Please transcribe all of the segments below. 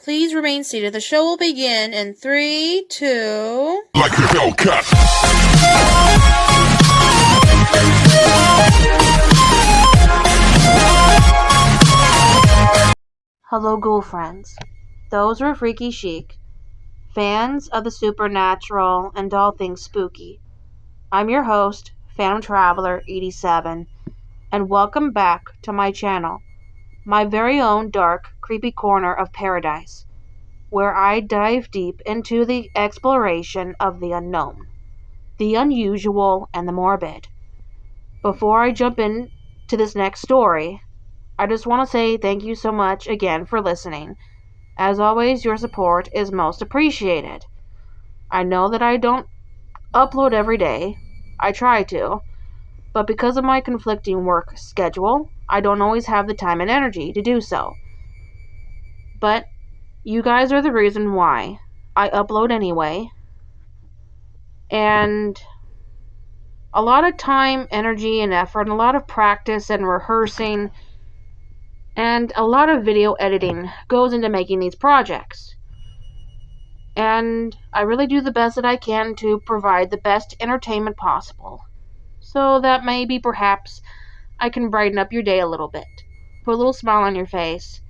Please remain seated. The show will begin in 3, 2... Like a Hellcat. Hello, ghoul friends. Those were freaky chic, fans of the supernatural and all things spooky. I'm your host, FandomTraveller87, and welcome back to my channel, my very own dark, creepy corner of paradise, where I dive deep into the exploration of the unknown, the unusual, and the morbid. Before I jump into this next story, I just want to say thank you so much again for listening. As always, your support is most appreciated. I know that I don't upload every day. I try to. But because of my conflicting work schedule, I don't always have the time and energy to do so. But you guys are the reason why I upload anyway. And a lot of time, energy, and effort, and a lot of practice and rehearsing, and a lot of video editing goes into making these projects. And I really do the best that I can to provide the best entertainment possible. So that maybe perhaps I can brighten up your day a little bit. Put a little smile on your face.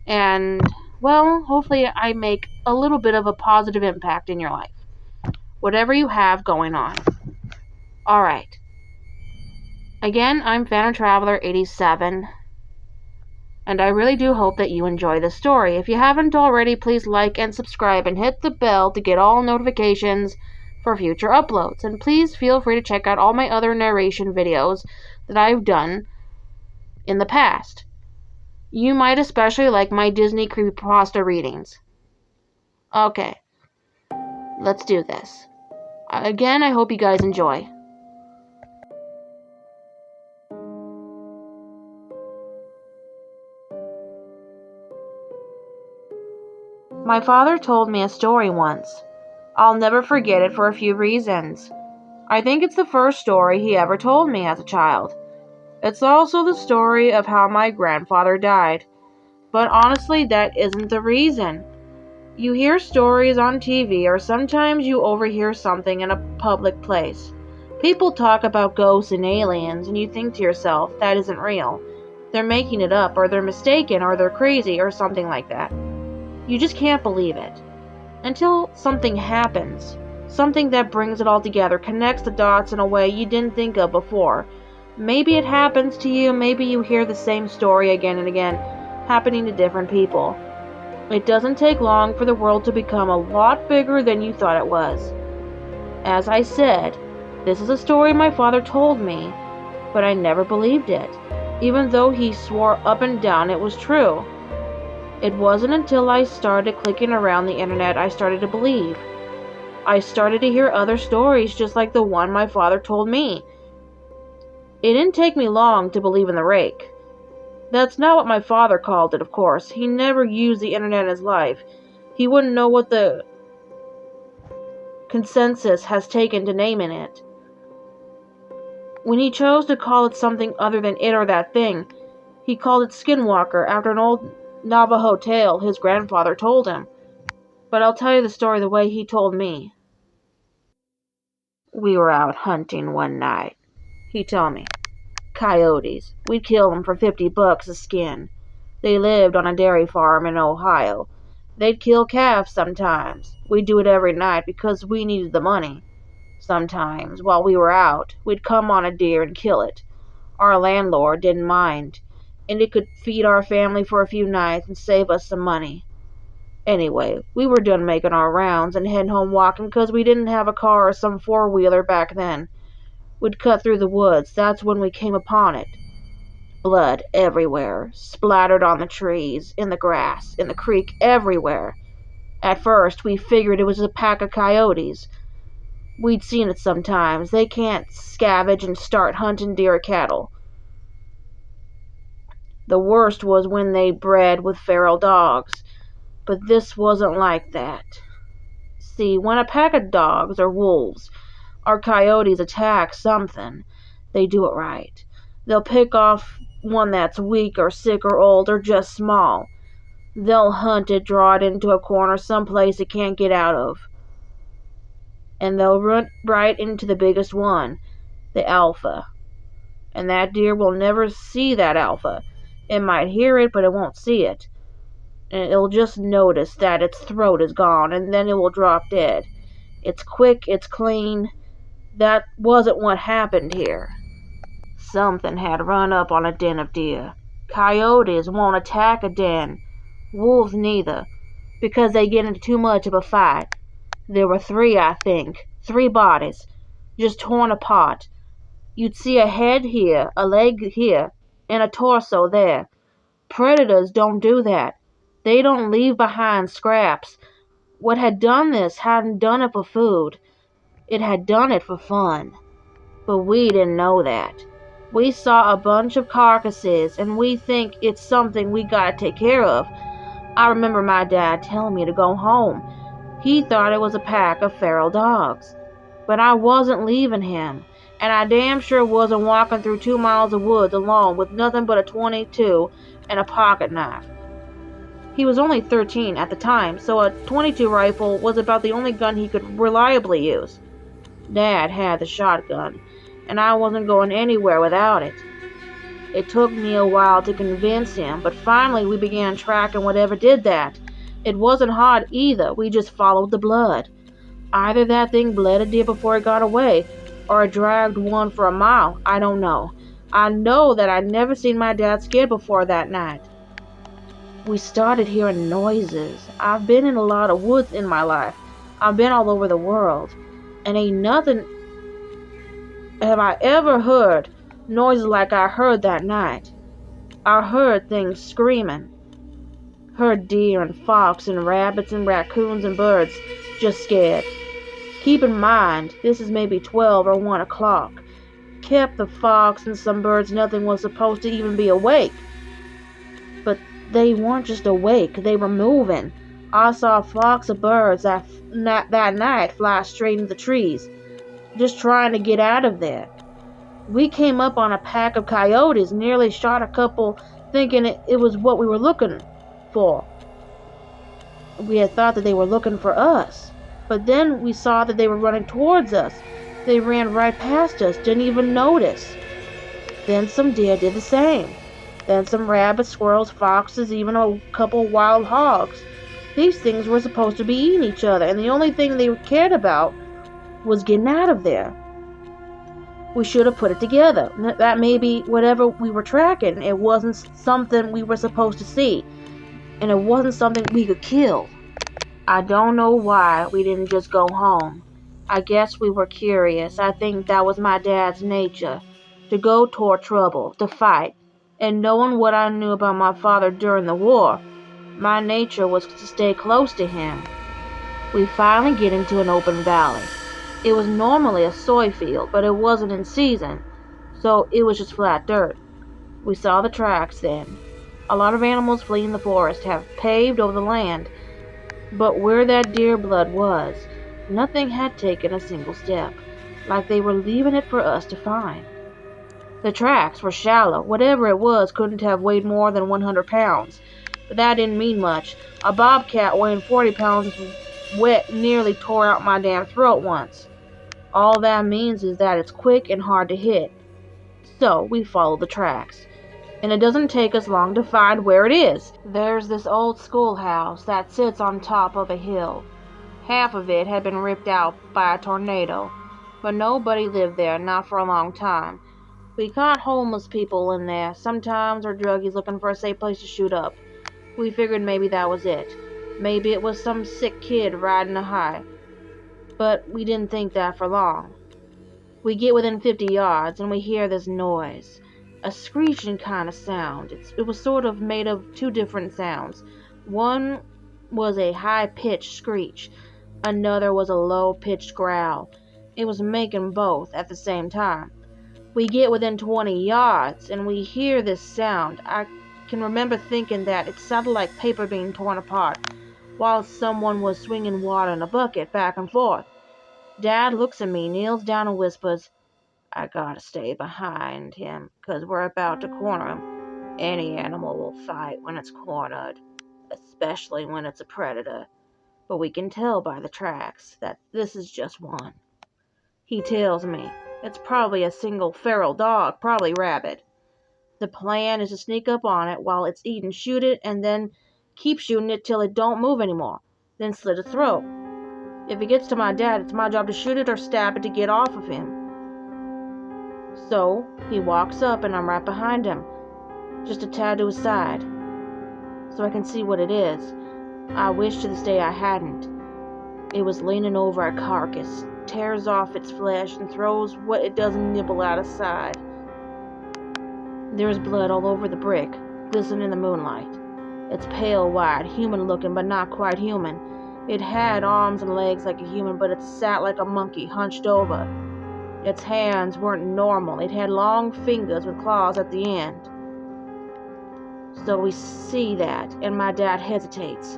And, well, hopefully I make a little bit of a positive impact in your life. Whatever you have going on. Alright. Again, I'm FandomTraveller87. And I really do hope that you enjoy this story. If you haven't already, please like and subscribe and hit the bell to get all notifications for future uploads. And please feel free to check out all my other narration videos that I've done in the past. You might especially like my Disney Creepypasta readings. Okay, let's do this. Again, I hope you guys enjoy. My father told me a story once. I'll never forget it for a few reasons. I think it's the first story he ever told me as a child. It's also the story of how my grandfather died. But honestly, that isn't the reason. You hear stories on TV, or sometimes you overhear something in a public place. People talk about ghosts and aliens, and you think to yourself, that isn't real. They're making it up, or they're mistaken, or they're crazy, or something like that. You just can't believe it. Until something happens. Something that brings it all together, connects the dots in a way you didn't think of before. Maybe it happens to you, maybe you hear the same story again and again, happening to different people. It doesn't take long for the world to become a lot bigger than you thought it was. As I said, this is a story my father told me, but I never believed it, even though he swore up and down it was true. It wasn't until I started clicking around the internet I started to believe. I started to hear other stories just like the one my father told me. It didn't take me long to believe in the rake. That's not what my father called it, of course. He never used the internet in his life. He wouldn't know what the consensus has taken to naming it. When he chose to call it something other than it or that thing, he called it Skinwalker after an old Navajo tale his grandfather told him. But I'll tell you the story the way he told me. We were out hunting one night, he told me. Coyotes. We'd kill them for $50 a skin. They lived on a dairy farm in Ohio. They'd kill calves sometimes. We'd do it every night because we needed the money. Sometimes, while we were out, we'd come on a deer and kill it. Our landlord didn't mind, and it could feed our family for a few nights and save us some money. Anyway, we were done making our rounds and heading home walking because we didn't have a car or some four-wheeler back then. We'd cut through the woods. That's when we came upon it. Blood everywhere, splattered on the trees, in the grass, in the creek, everywhere. At first, we figured it was a pack of coyotes. We'd seen it sometimes. They can't scavenge and start hunting deer or cattle. The worst was when they bred with feral dogs. But this wasn't like that. See, when a pack of dogs or wolves or coyotes attack something, they do it right. They'll pick off one that's weak or sick or old or just small. They'll hunt it, draw it into a corner someplace it can't get out of. And they'll run right into the biggest one, the alpha. And that deer will never see that alpha. It might hear it, but it won't see it. And it'll just notice that its throat is gone, and then it will drop dead. It's quick, it's clean. That wasn't what happened here. Something had run up on a den of deer. Coyotes won't attack a den. Wolves neither, because they get into too much of a fight. There were 3, I think. 3 bodies, just torn apart. You'd see a head here, a leg here, and a torso there. Predators don't do that. They don't leave behind scraps. What had done this hadn't done it for food. It had done it for fun. But we didn't know that. We saw a bunch of carcasses, and we think it's something we gotta take care of. I remember my dad telling me to go home. He thought it was a pack of feral dogs. But I wasn't leaving him, and I damn sure wasn't walking through 2 miles of woods alone with nothing but a .22 and a pocket knife. He was only 13 at the time, so a .22 rifle was about the only gun he could reliably use. Dad had the shotgun, and I wasn't going anywhere without it. It took me a while to convince him, but finally we began tracking whatever did that. It wasn't hard either, we just followed the blood. Either that thing bled a deer before it got away, or it dragged one for a mile, I don't know. I know that I'd never seen my dad scared before that night. We started hearing noises. I've been in a lot of woods in my life. I've been all over the world, and ain't nothing have I ever heard noises like I heard that night. I heard things screaming. Heard deer and fox and rabbits and raccoons and birds just scared. Keep in mind, this is maybe 12 or 1 o'clock. Kept the fox and some birds nothing was supposed to even be awake. But they weren't just awake, they were moving. I saw a flocks of birds that night fly straight into the trees, just trying to get out of there. We came up on a pack of coyotes, nearly shot a couple, thinking it was what we were looking for. We had thought that they were looking for us. But then we saw that they were running towards us. They ran right past us, didn't even notice. Then some deer did the same. Then some rabbits, squirrels, foxes, even a couple wild hogs. These things were supposed to be eating each other, and the only thing they cared about was getting out of there. We should have put it together. That maybe whatever we were tracking, it wasn't something we were supposed to see. And it wasn't something we could kill. I don't know why we didn't just go home. I guess we were curious. I think that was my dad's nature. To go toward trouble, to fight. And knowing what I knew about my father during the war, my nature was to stay close to him. We finally get into an open valley. It was normally a soy field, but it wasn't in season, so it was just flat dirt. We saw the tracks then. A lot of animals fleeing the forest have paved over the land, but where that deer blood was, nothing had taken a single step, like they were leaving it for us to find. The tracks were shallow. Whatever it was couldn't have weighed more than 100 pounds, but that didn't mean much. A bobcat weighing 40 pounds wet nearly tore out my damn throat once. All that means is that it's quick and hard to hit. So we follow the tracks. And it doesn't take us long to find where it is. There's this old schoolhouse that sits on top of a hill. Half of it had been ripped out by a tornado, but nobody lived there, not for a long time. We caught homeless people in there, sometimes, or druggies looking for a safe place to shoot up. We figured maybe that was it. Maybe it was some sick kid riding a high. But we didn't think that for long. We get within 50 yards, and we hear this noise. A screeching kind of sound. It was sort of made of 2 different sounds. One was a high-pitched screech. Another was a low-pitched growl. It was making both at the same time. We get within 20 yards, and we hear this sound. I can remember thinking that it sounded like paper being torn apart, while someone was swinging water in a bucket back and forth. Dad looks at me, kneels down, and whispers, "I gotta stay behind him, 'cause we're about to corner him. Any animal will fight when it's cornered." especially when it's a predator. But we can tell by the tracks that this is just one. He tells me it's probably a single feral dog, probably rabid. The plan is to sneak up on it while it's eating, shoot it, and then keep shooting it till it don't move anymore, then slit its throat. If it gets to my dad, it's my job to shoot it or stab it to get off of him. So he walks up and I'm right behind him, just a tad to his side, so I can see what it is. I wish to this day I hadn't. It was leaning over a carcass, tears off its flesh and throws what it doesn't nibble out aside. There is blood all over the brick, glistening in the moonlight. It's pale white, human looking, but not quite human. It had arms and legs like a human, but it sat like a monkey, hunched over. Its hands weren't normal. It had long fingers with claws at the end. So we see that, and my dad hesitates.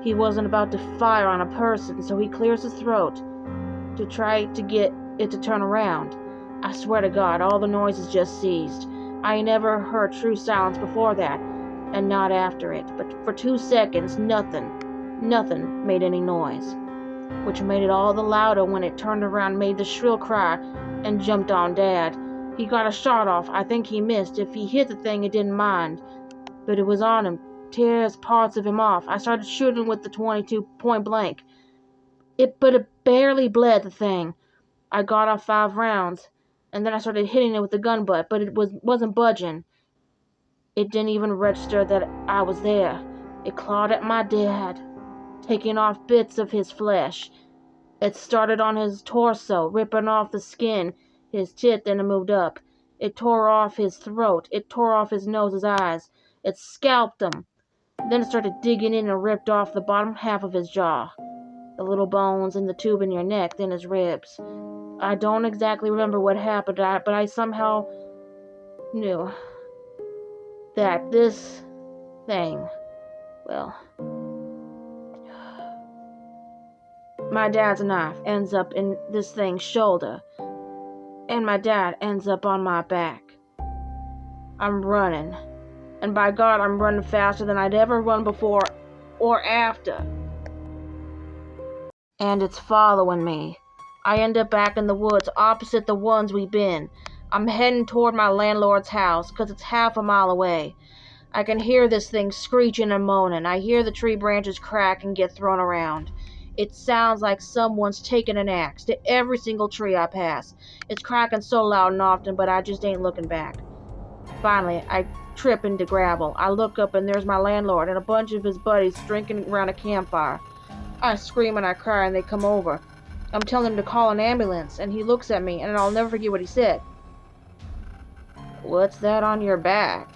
He wasn't about to fire on a person, so he clears his throat to try to get it to turn around. I swear to God, all the noises just ceased. I never heard true silence before that, and not after it. But for 2 seconds, nothing made any noise, which made it all the louder when it turned around, made the shrill cry, and jumped on Dad. He got a shot off. I think he missed. If he hit the thing, it didn't mind. But it was on him, tears parts of him off. I started shooting with the .22 point blank. But it barely bled, the thing. I got off 5 rounds, and then I started hitting it with the gun butt, but it wasn't budging. It didn't even register that I was there. It clawed at my dad, taking off bits of his flesh. It started on his torso, ripping off the skin, his teeth, then it moved up. It tore off his throat. It tore off his nose, his eyes. It scalped him. Then it started digging in and ripped off the bottom half of his jaw, the little bones and the tube in your neck, then his ribs. I don't exactly remember what happened, but I somehow knew that this thing, well, my dad's knife ends up in this thing's shoulder, and my dad ends up on my back. I'm running, and by God, I'm running faster than I'd ever run before or after. And it's following me. I end up back in the woods opposite the ones we've been. I'm heading toward my landlord's house, 'cause it's half a mile away. I can hear this thing screeching and moaning. I hear the tree branches crack and get thrown around. It sounds like someone's taking an axe to every single tree I pass. It's cracking so loud and often, but I just ain't looking back. Finally, I trip into gravel. I look up and there's my landlord and a bunch of his buddies drinking around a campfire. I scream and I cry and they come over. I'm telling him to call an ambulance, and he looks at me and I'll never forget what he said. "What's that on your back?"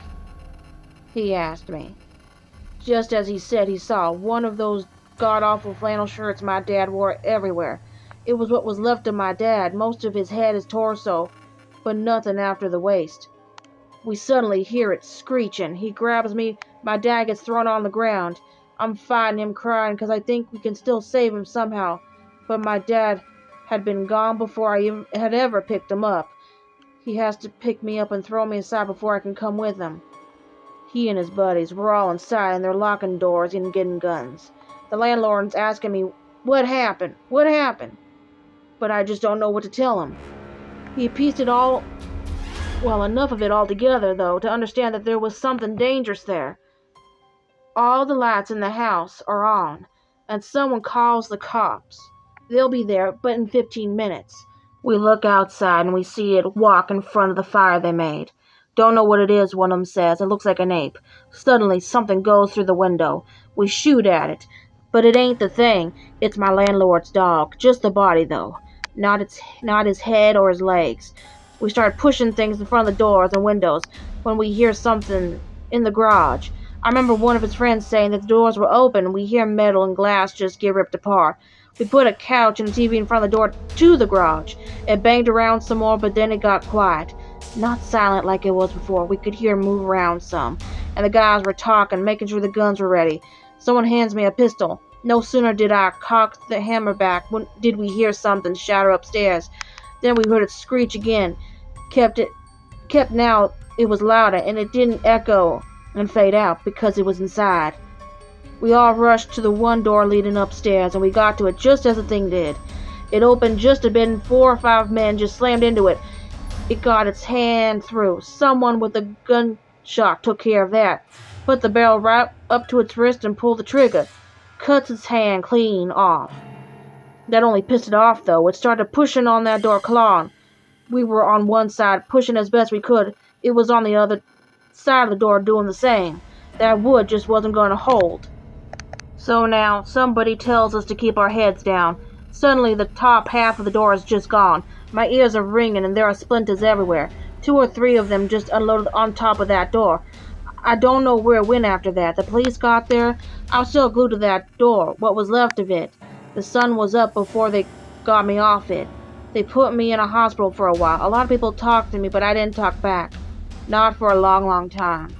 he asked me. Just as he said, he saw one of those god-awful flannel shirts my dad wore everywhere. It was what was left of my dad, most of his head, his torso, but nothing after the waist. We suddenly hear it screeching. He grabs me, my dad gets thrown on the ground. I'm fighting him, crying, because I think we can still save him somehow. But my dad had been gone before I had ever picked him up. He has to pick me up and throw me aside before I can come with him. He and his buddies were all inside, and they're locking doors and getting guns. The landlord's asking me, what happened? What happened? But I just don't know what to tell him. He pieced it all, well, enough of it all together, though, to understand that there was something dangerous there. All the lights in the house are on, and someone calls the cops. They'll be there, but in 15 minutes. We look outside, and we see it walk in front of the fire they made. Don't know what it is, one of them says. It looks like an ape. Suddenly, something goes through the window. We shoot at it. But it ain't the thing. It's my landlord's dog. Just the body, though. Not his head or his legs. We start pushing things in front of the doors and windows when we hear something in the garage. I remember one of his friends saying that the doors were open and we hear metal and glass just get ripped apart. We put a couch and a TV in front of the door to the garage. It banged around some more, but then it got quiet. Not silent like it was before. We could hear him move around some. And the guys were talking, making sure the guns were ready. Someone hands me a pistol. No sooner did I cock the hammer back did we hear something shatter upstairs. Then we heard it screech again. Kept now it was louder, and it didn't echo and fade out because it was inside. We all rushed to the one door leading upstairs, and we got to it just as the thing did. It opened just a bit, and 4 or 5 men just slammed into it. It got its hand through. Someone with a gunshot took care of that. Put the barrel right up to its wrist and pulled the trigger. Cuts its hand clean off. That only pissed it off, though. It started pushing on that door, clawing. We were on one side, pushing as best we could. It was on the other side of the door doing the same. That wood just wasn't going to hold. So now, somebody tells us to keep our heads down. Suddenly, the top half of the door is just gone. My ears are ringing and there are splinters everywhere. 2 or 3 of them just unloaded on top of that door. I don't know where it went after that. The police got there. I was still glued to that door, what was left of it. The sun was up before they got me off it. They put me in a hospital for a while. A lot of people talked to me, but I didn't talk back. Not for a long, long time.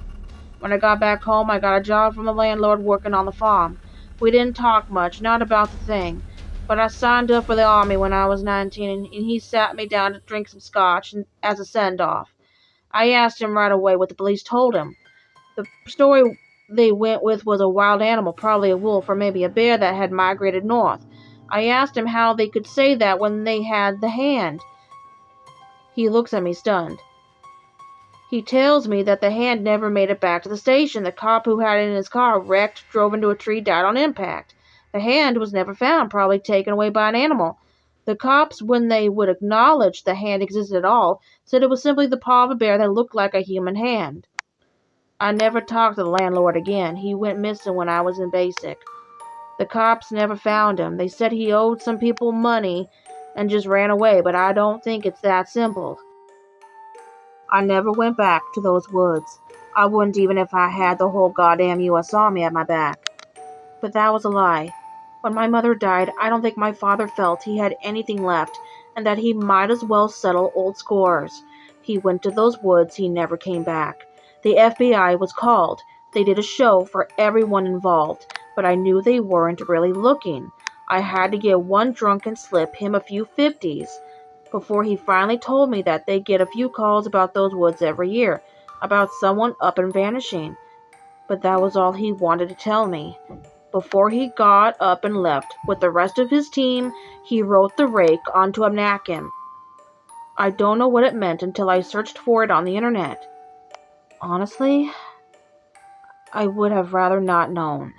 When I got back home, I got a job from the landlord working on the farm. We didn't talk much, not about the thing. But I signed up for the army when I was 19, and he sat me down to drink some scotch as a send-off. I asked him right away what the police told him. The story they went with was a wild animal, probably a wolf or maybe a bear that had migrated north. I asked him how they could say that when they had the hand. He looks at me stunned. He tells me that the hand never made it back to the station. The cop who had it in his car wrecked, drove into a tree, died on impact. The hand was never found, probably taken away by an animal. The cops, when they would acknowledge the hand existed at all, said it was simply the paw of a bear that looked like a human hand. I never talked to the landlord again. He went missing when I was in basic. The cops never found him. They said he owed some people money and just ran away, but I don't think it's that simple. I never went back to those woods. I wouldn't even if I had the whole goddamn US Army at my back. But that was a lie. When my mother died, I don't think my father felt he had anything left, and that he might as well settle old scores. He went to those woods, he never came back. The FBI was called. They did a show for everyone involved, but I knew they weren't really looking. I had to get one drunk and slip him a few 50s before he finally told me that they get a few calls about those woods every year, about someone up and vanishing. But that was all he wanted to tell me. Before he got up and left with the rest of his team, he wrote the rake onto a napkin. I don't know what it meant until I searched for it on the internet. Honestly, I would have rather not known.